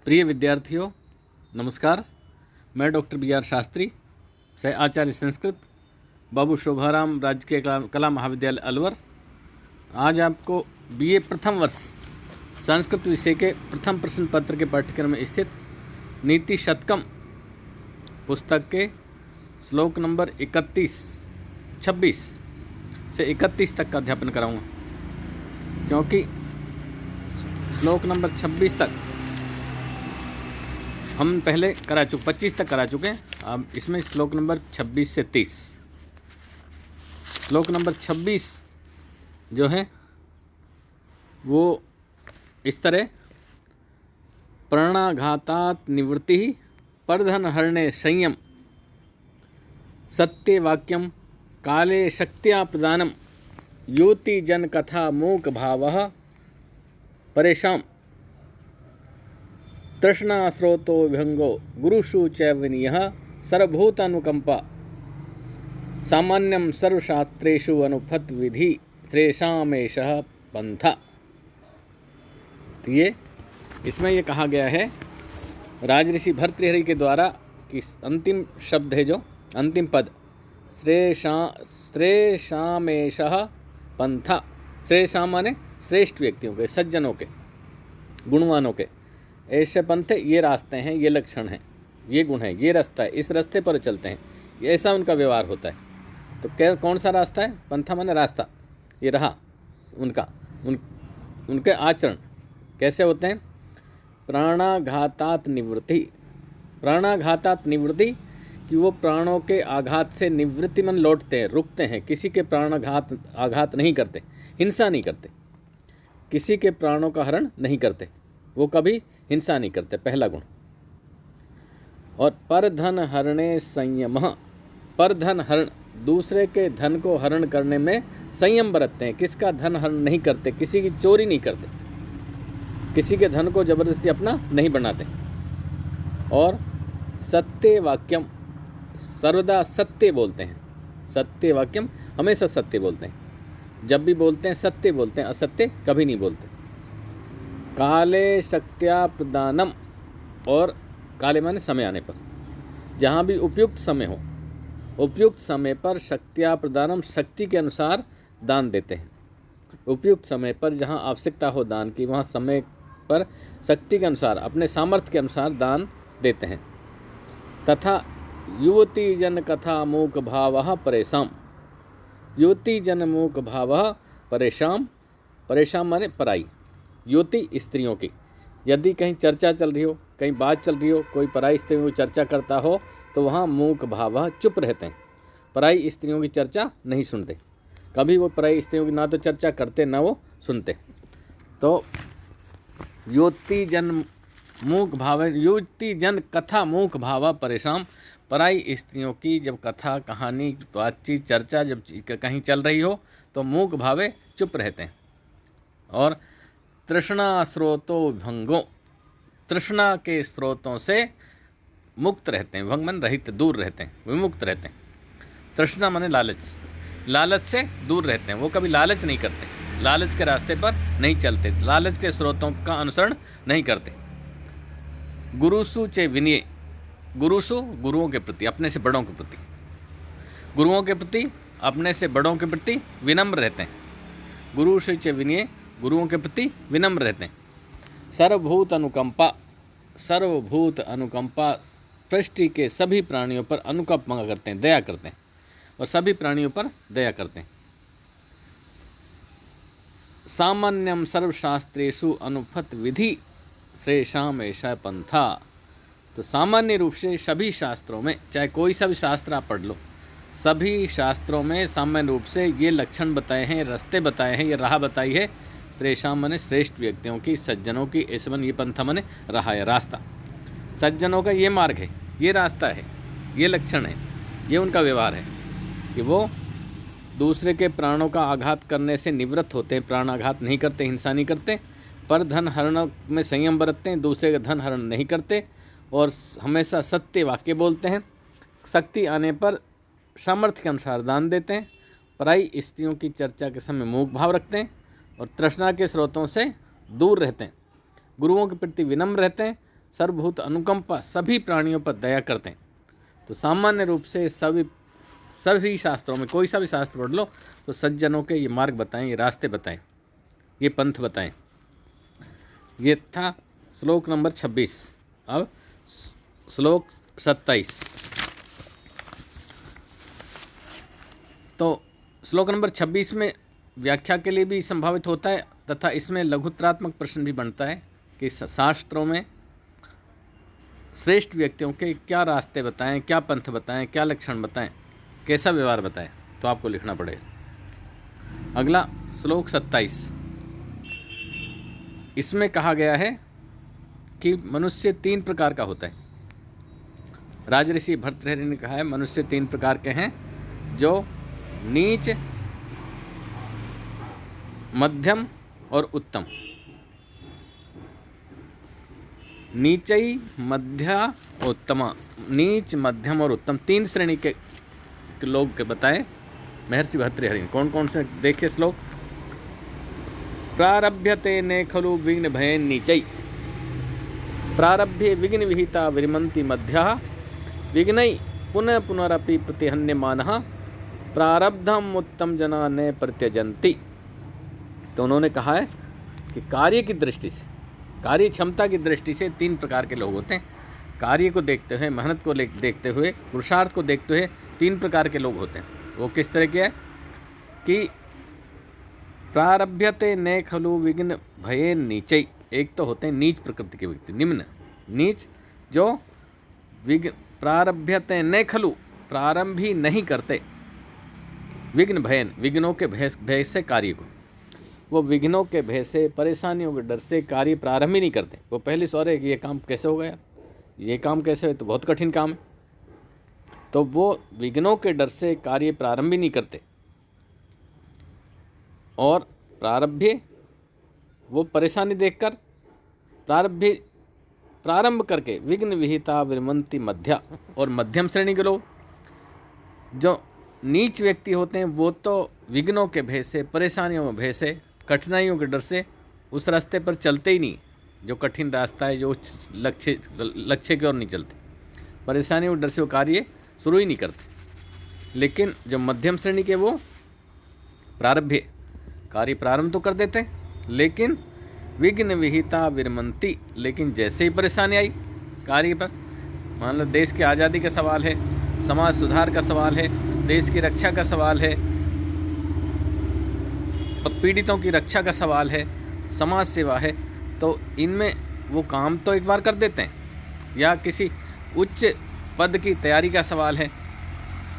प्रिय विद्यार्थियों, नमस्कार। मैं डॉक्टर बी आर शास्त्री, सह आचार्य संस्कृत, बाबू शोभाराम राजकीय कला महाविद्यालय अलवर। आज आपको बीए प्रथम वर्ष संस्कृत विषय के प्रथम प्रश्न पत्र के पाठ्यक्रम में स्थित नीति शतकम पुस्तक के श्लोक नंबर 26 से 31 तक का अध्यापन कराऊंगा, क्योंकि श्लोक नंबर 26 तक हम पहले 25 तक करा चुके हैं। अब इसमें श्लोक नंबर 26 से 30। श्लोक नंबर 26 जो है वो इस तरह, प्राणाघातात निवृत्ति परधन हरणे संयम सत्यवाक्यम काले शक्त्या प्रदानम योति जन कथा मूक भावः परेशान तृष्णा स्रोतो विभंगो गुरुषु च विनयः सर्वभूतानुकंपा सामान्यम सर्वशास्त्रेषु अनुपत विधि श्रेषामेषः पंथा। तो ये इसमें ये कहा गया है राजऋषि भर्तृहरि के द्वारा कि अंतिम शब्द है, जो अंतिम पद श्रेषामेषः पंथा। श्रेषाम माने श्रेष्ठ व्यक्तियों के, सज्जनों के, गुणवानों के। ऐसे पंथ ये रास्ते हैं, ये लक्षण हैं, ये गुण है, ये रास्ता है, इस रास्ते पर चलते हैं, ये ऐसा उनका व्यवहार होता है। तो कौन सा रास्ता है? पंथा माने रास्ता, ये रहा उनका। उनके आचरण कैसे होते हैं? प्राणाघातात निवृत्ति। प्राणाघातात निवृत्ति कि वो प्राणों के आघात से निवृत्ति मन लौटते हैं, रुकते हैं, किसी के आघात नहीं करते, हिंसा नहीं करते, किसी के प्राणों का हरण नहीं करते, वो कभी हिंसा नहीं करते, पहला गुण। और परधन हरणे संयम। परधन हरण, दूसरे के धन को हरण करने में संयम बरतते हैं। किसका धन हरण नहीं करते, किसी की चोरी नहीं करते, किसी के धन को जबरदस्ती अपना नहीं बनाते। और सत्य वाक्यम, सर्वदा सत्य बोलते हैं। सत्य वाक्यम, हमेशा सत्य बोलते हैं, जब भी बोलते हैं सत्य बोलते हैं, असत्य कभी नहीं बोलते। काले शक्त्या प्रदानम, और काले माने समय आने पर, जहाँ भी उपयुक्त समय हो, उपयुक्त समय पर शक्त्या प्रदानम, शक्ति के अनुसार दान देते हैं। उपयुक्त समय पर जहाँ आवश्यकता हो दान की, वहाँ समय पर शक्ति के अनुसार, अपने सामर्थ्य के अनुसार दान देते हैं। तथा युवती जन कथा मूक भावः परेशान। युवती जन मूक भावः परेशान। परेशान माने पराई, युवती स्त्रियों की। यदि कहीं चर्चा चल रही हो, कहीं बात चल रही हो, कोई पराई स्त्रियों की चर्चा करता हो, तो वहाँ मूक भावः चुप रहते हैं, पराई स्त्रियों की चर्चा नहीं सुनते। कभी वो पराई स्त्रियों की ना तो चर्चा करते, ना वो सुनते। तो युवती जन मूक भाव, युवती जन कथा मूक भाव परेशान। पराई स्त्रियों की जब कथा, कहानी, बातचीत, चर्चा जब कहीं चल रही हो, तो मूक भावे चुप रहते हैं। और तृष्णा स्रोतो भंगो, तृष्णा के स्रोतों से मुक्त रहते हैं। भंग मन रहित, दूर रहते हैं, विमुक्त रहते हैं। तृष्णा माने लालच, लालच से दूर रहते हैं। वो कभी लालच नहीं करते, लालच के रास्ते पर नहीं चलते, लालच के स्रोतों का अनुसरण नहीं करते। गुरुसु चे विनय। गुरुसु, गुरुओं के प्रति, अपने से बड़ों के प्रति, गुरुओं के प्रति, अपने से बड़ों के प्रति विनम्र रहते हैं। गुरुसु चे विनय, गुरुओं के प्रति विनम्र रहते हैं। सर्वभूत अनुकंपा। सर्वभूत अनुकंपा, सृष्टि के सभी प्राणियों पर अनुकंपा करते हैं, दया करते हैं, और सभी प्राणियों पर दया करते हैं। सामान्यम सर्वशास्त्रेषु अनुपत विधि श्रेषाम ऐसा पंथा। तो सामान्य रूप से सभी शास्त्रों में, चाहे कोई सा भी शास्त्र आप पढ़ लो, सभी शास्त्रों में सामान्य रूप से ये लक्षण बताए हैं, रास्ते बताए हैं, ये राह बताई है। श्रेषाम माने श्रेष्ठ व्यक्तियों की, सज्जनों की। ऐसे मन ये पंथा माने राह है, रास्ता। सज्जनों का ये मार्ग है, ये रास्ता है, ये लक्षण है, ये उनका व्यवहार है कि वो दूसरे के प्राणों का आघात करने से निवृत्त होते हैं, प्राणाघात नहीं करते, हिंसा नहीं करते, पर धन हरण में संयम बरतते हैं, दूसरे का धन हरण नहीं करते, और हमेशा सत्य वाक्य बोलते हैं। शक्ति आने पर सामर्थ्य के अनुसार दान देते हैं। पराई स्त्रियों की चर्चा के समय मूक भाव रखते हैं और तृष्णा के स्रोतों से दूर रहते हैं। गुरुओं के प्रति विनम्र रहते हैं, सर्वभूत अनुकंपा, सभी प्राणियों पर दया करते हैं। तो सामान्य रूप से सभी शास्त्रों में कोई सा भी शास्त्र पढ़ लो तो सज्जनों के ये मार्ग बताएं, ये रास्ते बताएं, ये पंथ बताएं। ये था श्लोक नंबर 26। अब श्लोक 27। तो श्लोक नंबर 26 में व्याख्या के लिए भी संभावित होता है तथा इसमें लघुत्रात्मक प्रश्न भी बनता है कि शास्त्रों में श्रेष्ठ व्यक्तियों के क्या रास्ते बताएं, क्या पंथ बताएं, क्या लक्षण बताएं, कैसा व्यवहार बताएं, तो आपको लिखना पड़ेगा। अगला श्लोक 27। इसमें कहा गया है कि मनुष्य 3 प्रकार का होता है। राजऋषि भर्तृहरि ने कहा है मनुष्य 3 प्रकार के हैं, जो नीच, मध्यम और उत्तम। नीचई मध्य उत्तम, नीच, मध्यम और उत्तम 3 श्रेणी के लोग के बताए महर्षि भर्तृहरि। कौन कौन से देखे श्लोक। प्रारभ्यते ने खलु विघ्न भय नीचई, प्रारभ्ये विघ्न विहिता विरमन्ति मध्यः, विघ्नै पुनः पुनरपि प्रतिहन्यमानः, प्रारब्धम उत्तम जना ने प्रत्यजन्ति। तो उन्होंने कहा है कि कार्य की दृष्टि से, कार्य क्षमता की दृष्टि से 3 प्रकार के लोग होते हैं। कार्य को देखते हुए, मेहनत को देखते हुए, पुरुषार्थ को देखते हुए 3 प्रकार के लोग होते हैं। वो किस तरह के हैं कि प्रारभ्यते ने खलु विघ्न भये नीचई। एक तो होते हैं नीच प्रकृति के व्यक्ति, निम्न नीच, जो प्रारभ्यते ने खलु, प्रारंभ ही नहीं करते, विघ्न भयन, विघ्नों के भय से कार्य को, वो विघ्नों के भय से, परेशानियों के डर से कार्य प्रारंभ ही नहीं करते। वो पहले सोच रहे कि ये काम कैसे होगा यार, ये काम कैसे हो, तो बहुत कठिन काम है। तो वो विघ्नों के डर से कार्य प्रारंभ ही नहीं करते। और प्रारंभे, वो परेशानी देखकर प्रारंभ करके विघ्न विहिता विरमन्ति मध्या। और मध्यम श्रेणी के लोग, जो नीच व्यक्ति होते हैं, वो तो विघ्नों के भय से, परेशानियों के भय से, कठिनाइयों के डर से उस रास्ते पर चलते ही नहीं। जो कठिन रास्ता है, जो लक्ष्य की ओर नहीं चलते, परेशानियों के डर से वो कार्य शुरू ही नहीं करते। लेकिन जो मध्यम श्रेणी के, वो प्रारंभ्य, कार्य प्रारंभ तो कर देते हैं, लेकिन विघ्न विहिता विरमन्ति, लेकिन जैसे ही परेशानी आई कार्य पर, मान लो देश की आज़ादी का सवाल है, समाज सुधार का सवाल है, देश की रक्षा का सवाल है, पीड़ितों की रक्षा का सवाल है, समाज सेवा है, तो इनमें वो काम तो एक बार कर देते हैं। या किसी उच्च पद की तैयारी का सवाल है,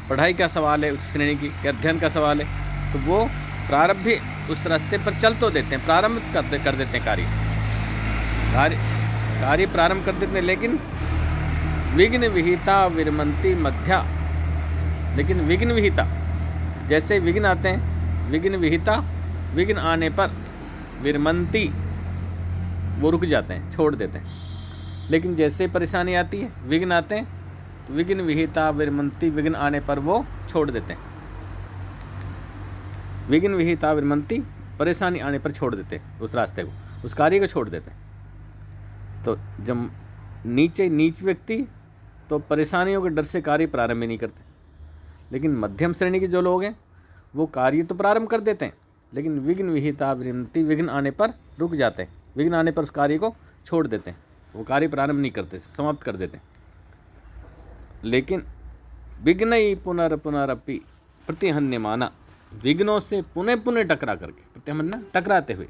पढ़ाई का सवाल है, उच्च श्रेणी की अध्ययन का सवाल है, तो वो प्रारंभ भी उस रास्ते पर चल तो देते हैं, प्रारंभ कर देते हैं, कार्य प्रारंभ कर देते हैं। लेकिन विघ्न विहिता विरमन्ति मध्या, लेकिन विघ्न विहिता, जैसे विघ्न आते हैं, विघ्न विहिता, विघ्न आने पर विरमन्ति, वो रुक जाते हैं, छोड़ देते हैं। लेकिन जैसे परेशानी आती है, विघ्न आते हैं, तो विघ्न विहिता विरमन्ति, विघ्न आने पर वो छोड़ देते हैं। विघ्न विहिता विरमन्ति, परेशानी आने पर छोड़ देते हैं उस रास्ते को, उस कार्य को छोड़ देते हैं। तो जब नीच व्यक्ति तो परेशानियों के डर से कार्य प्रारंभ ही नहीं करते। लेकिन मध्यम श्रेणी के जो लोग हैं, वो कार्य तो प्रारंभ कर देते हैं, लेकिन विघ्न विहिता विरमन्ति, विघ्न आने पर रुक जाते हैं, विघ्न आने पर उस कार्य को छोड़ देते हैं, वो कार्य प्रारंभ नहीं करते, समाप्त कर देते हैं। लेकिन विघ्नै पुनरपि प्रतिहन्यमाना, विघ्नों से पुनः पुनः टकरा करके, प्रतिहन्य टकराते हुए,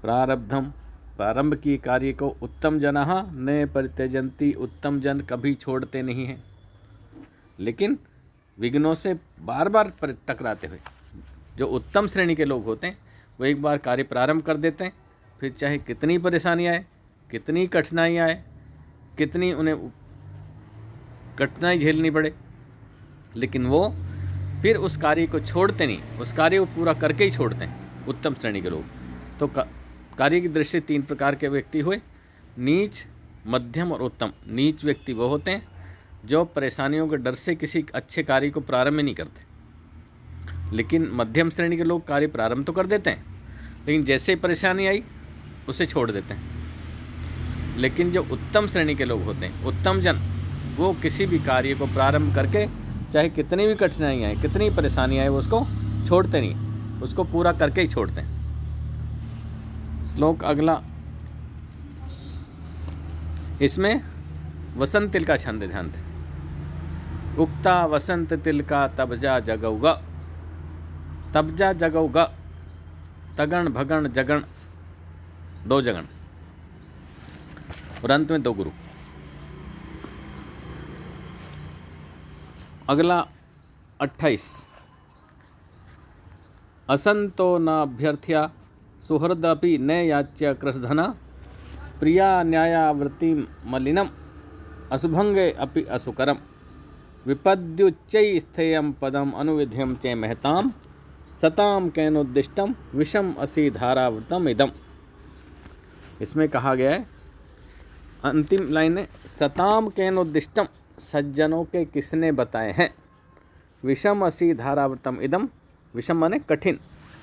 प्रारब्धम, प्रारंभ की कार्य को, उत्तम जनः न परित्यजन्ति, उत्तम जन कभी छोड़ते नहीं हैं। लेकिन विघ्नों से बार बार टकराते हुए जो उत्तम श्रेणी के लोग होते हैं, वो एक बार कार्य प्रारंभ कर देते हैं, फिर चाहे कितनी परेशानी आए, कितनी कठिनाई आए, कितनी उन्हें कठिनाई झेलनी पड़े, लेकिन वो फिर उस कार्य को छोड़ते नहीं, उस कार्य को पूरा करके ही छोड़ते हैं उत्तम श्रेणी के लोग। तो कार्य की दृष्टि 3 प्रकार के व्यक्ति हुए, नीच, मध्यम और उत्तम। नीच व्यक्ति वो होते हैं जो परेशानियों के डर से किसी अच्छे कार्य को प्रारंभ नहीं करते। लेकिन मध्यम श्रेणी के लोग कार्य प्रारंभ तो कर देते हैं, लेकिन जैसे परेशानी आई उसे छोड़ देते हैं। लेकिन जो उत्तम श्रेणी के लोग होते हैं, उत्तम जन, वो किसी भी कार्य को प्रारंभ करके चाहे कितनी भी कठिनाइयाँ आए, कितनी परेशानियाँ आए, वो उसको छोड़ते नहीं, उसको पूरा करके ही छोड़ते हैं। श्लोक अगला, इसमें वसंत तिल का छंद, ध्यान दें। उक्ता वसंत तिल का तब जा जगौगा, तब जा जगौगा, तगण भगण जगण, 2 जगण और अंत में 2 गुरु। अगला 28, असंतो न अभ्यर्थ्या सुहृदपि न याच्य कृशधना, प्रिया न्यायावृत्ति मलिनम असुभंगे अपि असुकरम, विपद्युच्चै स्थेयं पदम अनुविध्यम च महताम, सताम कैनोद्दिष्टम विषम असि धारावृतम इदम। इसमें कहा गया है, अंतिम लाइन है, सताम कैनोद्दिष्टम, सज्जनों के किसने बताए हैं, विषम असि धारावृतम इदम, विषम माने कठिन,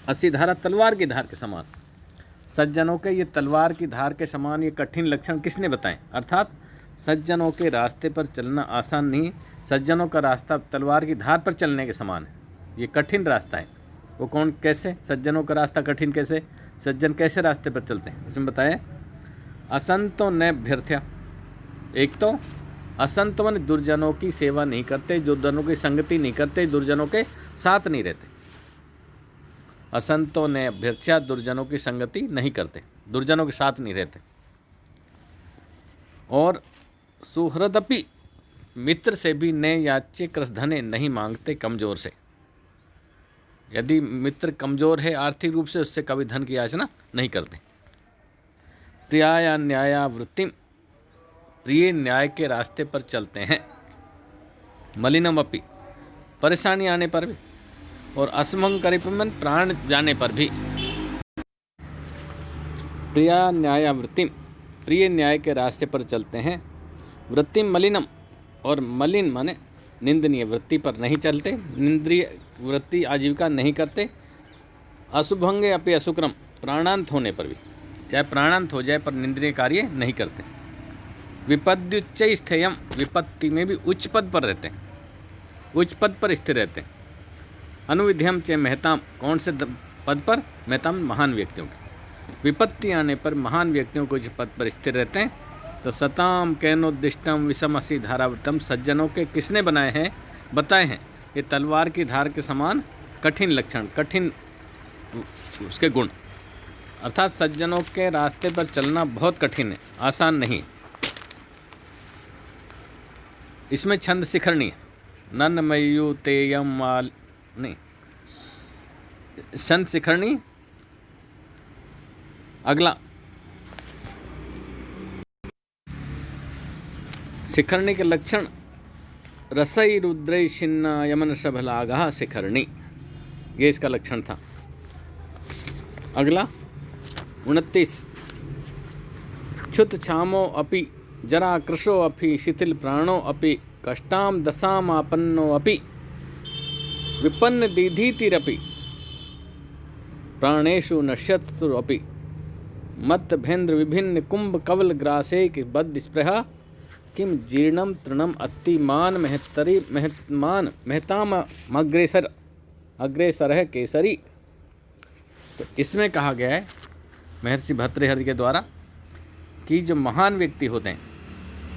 असि धारा तलवार की धार के समान, सज्जनों के ये तलवार की धार के समान ये कठिन लक्षण किसने बताएं। अर्थात सज्जनों के रास्ते पर चलना आसान नहीं, सज्जनों का रास्ता तलवार की धार पर चलने के समान है, ये कठिन रास्ता है। वो कौन, कैसे सज्जनों का रास्ता कठिन, कैसे सज्जन कैसे रास्ते पर चलते हैं, इसमें बताएं। असंतो न अभ्यर्थ्या, एक तो असंत माने दुर्जनों की सेवा नहीं करते, दुर्जनों की संगति नहीं करते, दुर्जनों के साथ नहीं रहते। असंतों ने अभ्यर्थ्या, दुर्जनों की संगति नहीं करते, दुर्जनों के साथ नहीं रहते। और सुहृदपि, मित्र से भी न याच्य कृशधने, नहीं मांगते कमजोर से। यदि मित्र कमजोर है आर्थिक रूप से, उससे कभी धन की याचना नहीं करते। प्रिया न्यायावृत्तिम, प्रिय न्याय के रास्ते पर चलते हैं। मलिनम अपि, परेशानी आने पर भी, और असुभंकरिपमन, प्राण जाने पर भी। प्रिया न्यायावृत्तिम, प्रिय न्याय के रास्ते पर चलते हैं। वृत्तिम मलिनम, और मलिन माने निंदनीय वृत्ति पर नहीं चलते, निंद्रिय वृत्ति आजीविका नहीं करते। अशुभंगे अपि असुक्रम, प्राणांत होने पर भी, चाहे प्राणांत हो जाए पर निंद्रिय कार्य नहीं करते। विपद्युच्च स्थेयम, विपत्ति में भी उच्च पद पर रहते हैं, उच्च पद पर स्थिर रहते हैं। अनुविध्यम च महताम, कौन से पद पर, महताम महान व्यक्तियों के, विपत्ति आने पर महान व्यक्तियों को उच्च पद पर स्थिर रहते हैं। तो सताम कैनोद्दिष्टम विषमसी धारावृतम, सज्जनों के किसने बनाए हैं, बताए हैं, ये तलवार की धार के समान कठिन लक्षण, कठिन उसके गुण। अर्थात सज्जनों के रास्ते पर चलना बहुत कठिन है, आसान नहीं। इसमें छंद शिखरणी है, नन मयू तेयम माल, नहीं, छंद शिखरणी। अगला शिखरणी के लक्षण, रसई रुद्रई छिन्ना यमन शभलागा शिखरणी, ये इसका लक्षण था। अगला 29, क्षुत छामो अपि जरा कृशो अपि शिथिल प्राणो अपि कष्टाम दशामापन्नो अपि विपन्न दीधीतिरपि प्राणेषु नश्यत्सु अपि मत भेन्द्र विभिन्न कुंभ कवल ग्रासेक बद्ध स्पृहा किम जीर्णम तृणम अत्तिमान महत्तरी महत्मान महताम अग्रेसर अग्रेसर है केसरी। तो इसमें कहा गया है महर्षि भर्तृहरि के द्वारा कि जो महान व्यक्ति होते हैं,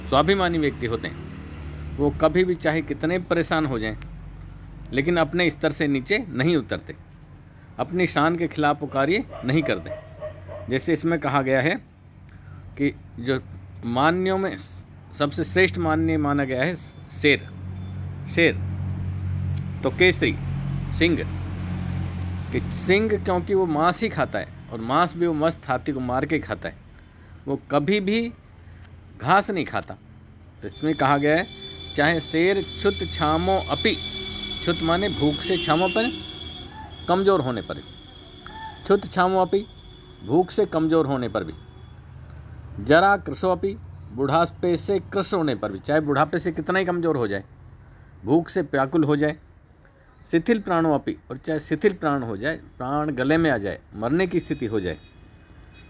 स्वाभिमानी व्यक्ति होते हैं, वो कभी भी चाहे कितने परेशान हो जाएं, लेकिन अपने स्तर से नीचे नहीं उतरते, अपनी शान के खिलाफ वो कार्य नहीं करते। जैसे इसमें कहा गया है कि जो मान्यों में सबसे श्रेष्ठ मान्य माना गया है शेर, शेर तो केसरी सिंह, कि सिंह क्योंकि वो मांस ही खाता है, और मांस भी वो मस्त हाथी को मार के खाता है, वो कभी भी घास नहीं खाता। तो इसमें कहा गया है चाहे शेर क्षुत छामो अपि, क्षुत माने भूख से, छामो पर कमज़ोर होने पर, क्षुत छामो अपि भूख से कमज़ोर होने पर भी, जरा कृशो अपि बुढ़ापे से कृश होने पर भी, चाहे बुढ़ापे से कितना ही कमज़ोर हो जाए, भूख से व्याकुल हो जाए, शिथिल प्राणों अपि, और चाहे शिथिल प्राण हो जाए, प्राण गले में आ जाए, मरने की स्थिति हो जाए,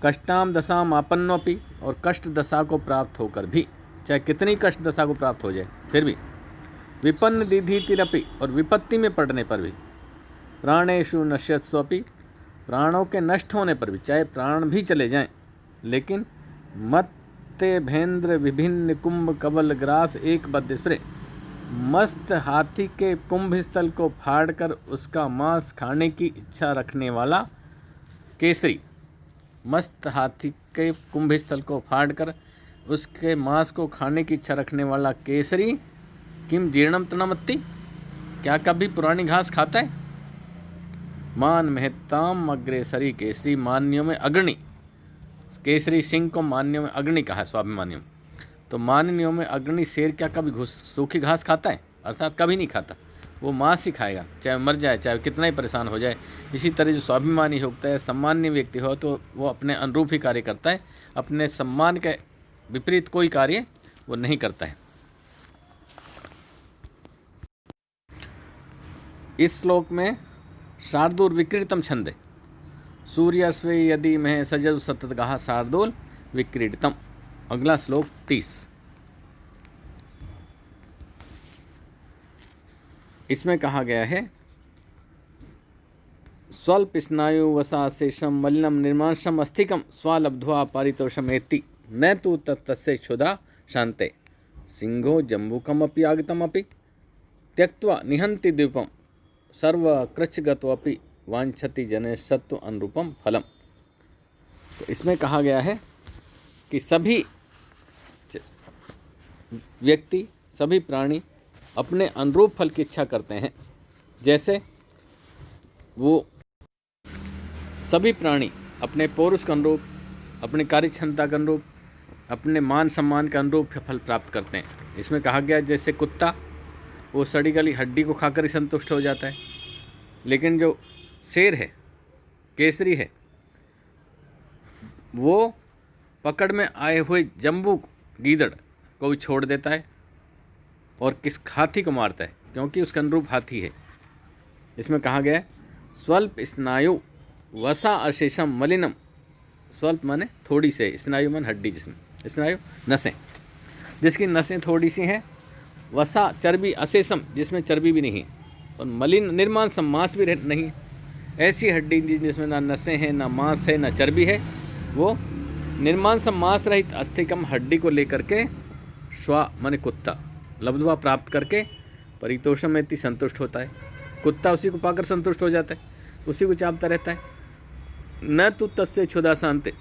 कष्टाम दशाम आपन्नोपि, और कष्ट दशा को प्राप्त होकर भी, चाहे कितनी कष्ट दशा को प्राप्त हो जाए फिर भी, विपन्न दीधीतिरपि, और विपत्ति में पड़ने पर भी, प्राणेषु नश्यत्स्वपि, प्राणों के नष्ट होने पर भी, चाहे प्राण भी चले जाएं, लेकिन मत्ते भेंद्र विभिन्न कुंभ कवल ग्रास एक बद्ध स्प्रे, मस्त हाथी के कुंभ स्थल को फाड़कर उसका मांस खाने की इच्छा रखने वाला केसरी, मस्त हाथी के कुंभ स्थल को फाड़कर उसके मांस को खाने की इच्छा रखने वाला केसरी, किम जीर्णम तृणमत्ति, क्या कभी पुरानी घास खाता है। मान महत्ताम अग्रेसरी, केसरी मान्यों में अग्रणी, केसरी सिंह को मान्यों में अग्रणी कहा है स्वाभिमानियों, तो मान्यों में अग्रणी शेर क्या कभी सूखी घास खाता है, अर्थात कभी नहीं खाता, वो मांस ही खाएगा, चाहे मर जाए, चाहे कितना ही परेशान हो जाए। इसी तरह जो स्वाभिमानी होता है, सम्मान्य व्यक्ति हो, तो वो अपने अनुरूप ही कार्य करता है, अपने सम्मान के विपरीत कोई कार्य वो नहीं करता है। इस श्लोक में शार्दूल विक्रीडितम छंदे, सूर्यस्वे यदि मह सजु सततगः शार्दूल विक्रीडितम। अगला श्लोक 30। इसमें कहा गया है स्वल्प स्नायु वसाशेषम मलिनम निर्मांशम अस्थिकम स्वालब्ध्वा पारितोषमेति न तु तत्तस्य क्षुधा शान्ते सिंहो जम्बूकमपि आगतमपि त्यक्त्वा निहन्ति द्वीपम सर्वकृच्छगतोऽपि वांछति जने सत्व अनुरूपम फलम। तो इसमें कहा गया है कि सभी व्यक्ति, सभी प्राणी अपने अनुरूप फल की इच्छा करते हैं। जैसे वो सभी प्राणी अपने पौरुष के अनुरूप, अपनी कार्य क्षमता के अनुरूप, अपने मान सम्मान के अनुरूप फल प्राप्त करते हैं। इसमें कहा गया जैसे कुत्ता वो सड़ी गली हड्डी को खाकर ही संतुष्ट हो जाता है, लेकिन जो शेर है, केसरी है, वो पकड़ में आए हुए जम्बू गीदड़ को भी छोड़ देता है और किस हाथी को मारता है, क्योंकि उसके अनुरूप हाथी है। इसमें कहा गया है स्वल्प स्नायु वसा अशेषम मलिनम, स्वल्प माने थोड़ी से, स्नायु मान हड्डी, जिसमें स्नायु नसें, जिसकी नसें थोड़ी सी हैं, वसा चर्बी अशेषम जिसमें चर्बी भी नहीं है, और मलिन निर्माण सम मांस भी नहीं, ऐसी हड्डी जिसमें ना नसें हैं, ना मांस है, ना चर्बी है, वो निर्माण सम मांस रहित अस्थिकम हड्डी को लेकर के श्वा माने कुत्ता लब्ध्वा प्राप्त करके परितोषम में संतुष्ट होता है। कुत्ता उसी को पाकर संतुष्ट हो जाता है, उसी को चापता रहता है। न तो तस्य क्षुधा शांति,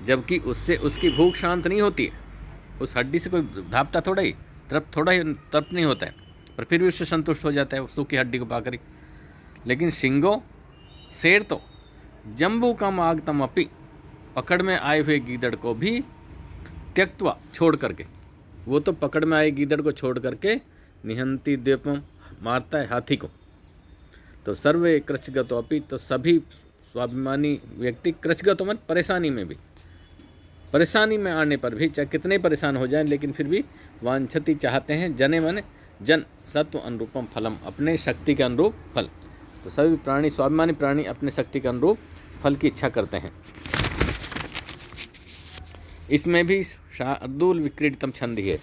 जबकि उससे उसकी भूख शांत नहीं होती है। उस हड्डी से कोई धापता थोड़ा ही, तृप्त नहीं होता है, पर फिर भी उससे संतुष्ट हो जाता है सूखी हड्डी को पाकर ही। लेकिन सिंगो शेर तो जम्बू का आगतम अपि, पकड़ में आए हुए गीदड़ को भी त्यक्त्वा छोड़ करके, वो तो पकड़ में आए गीदड़ को छोड़ करके निहंती द्वीपम मारता है हाथी को। तो सर्वे कृच्छगतो अपि, तो सभी स्वाभिमानी व्यक्ति कृच्छगतो मन परेशानी में भी, परेशानी में आने पर भी, चाहे कितने परेशान हो जाएं, लेकिन फिर भी वांछति चाहते हैं, जने मन जन सत्व अनुरूपम फलम, अपने शक्ति के अनुरूप फल। तो सभी प्राणी, स्वाभिमानी प्राणी अपने शक्ति के अनुरूप फल की इच्छा करते हैं। इसमें भी शार्दूल विक्रीडितम छंद ही है।